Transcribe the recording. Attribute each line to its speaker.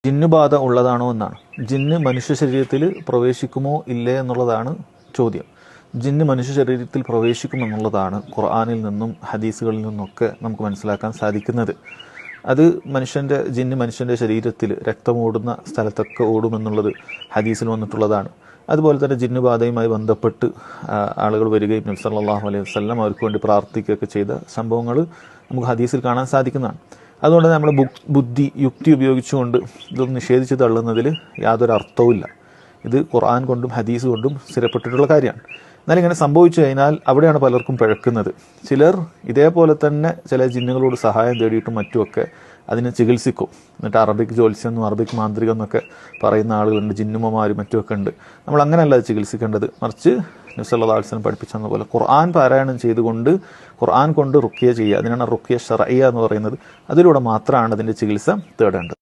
Speaker 1: ജിന്നുബാധ ഉള്ളതാണോ എന്നാണ്. ജിന്ന് മനുഷ്യ ശരീരത്തിൽ പ്രവേശിക്കുമോ ഇല്ലേ എന്നുള്ളതാണ് ചോദ്യം. ജിന്ന് മനുഷ്യ ശരീരത്തിൽ പ്രവേശിക്കുമെന്നുള്ളതാണ് ഖുർആനിൽ നിന്നും ഹദീസുകളിൽ നിന്നൊക്കെ നമുക്ക് മനസ്സിലാക്കാൻ സാധിക്കുന്നത്. അത് ജിന്ന് മനുഷ്യൻ്റെ ശരീരത്തിൽ രക്തമോടുന്ന സ്ഥലത്തൊക്കെ ഓടുമെന്നുള്ളത് ഹദീസിൽ വന്നിട്ടുള്ളതാണ്. അതുപോലെ തന്നെ ജിന്നുബാധയുമായി ബന്ധപ്പെട്ട് ആളുകൾ വരികയും നബി സല്ലല്ലാഹു അലൈഹി വസല്ലം അവർക്ക് വേണ്ടി പ്രാർത്ഥിക്കുകയൊക്കെ ചെയ്ത സംഭവങ്ങൾ നമുക്ക് ഹദീസിൽ കാണാൻ സാധിക്കുന്നതാണ്. അതുകൊണ്ട് നമ്മൾ യുക്തി ഉപയോഗിച്ചുകൊണ്ട് ഇതൊന്നും നിഷേധിച്ച് തള്ളുന്നതിൽ യാതൊരു അർത്ഥവുമില്ല. ഇത് ഖുർആൻ കൊണ്ടും ഹദീസ് കൊണ്ടും സ്ഥിരപ്പെട്ടിട്ടുള്ള കാര്യമാണ്. എന്നാൽ ഇങ്ങനെ സംഭവിച്ചു കഴിഞ്ഞാൽ അവിടെയാണ് പലർക്കും പിഴക്കുന്നത്. ചിലർ ഇതേപോലെ തന്നെ ചില ജിന്നുകളോട് സഹായം തേടിയിട്ടും മറ്റുമൊക്കെ അതിനെ ചികിത്സിക്കും. എന്നിട്ട് അറബിക് ജ്യോത്സ്യം, അറബിക് മാന്ത്രികം എന്നൊക്കെ പറയുന്ന ആളുകളുണ്ട്, ജിന്നുമ്മമാരും മറ്റുമൊക്കെ ഉണ്ട്. നമ്മൾ അങ്ങനെയല്ല ചികിത്സിക്കേണ്ടത്. മറിച്ച് നബി സല്ലല്ലാഹു അലൈഹി വസല്ലം പഠിപ്പിച്ചതുപോലെ ഖുർആൻ പാരായണം ചെയ്തുകൊണ്ട് ഖുർആൻ കൊണ്ട് റുഖ്യ ചെയ്യുക. അതിനാണ് റുഖ്യ ശർഇയ്യ എന്ന് പറയുന്നത്. അതിലൂടെ മാത്രമാണ് അതിൻ്റെ ചികിത്സ തേടേണ്ടത്.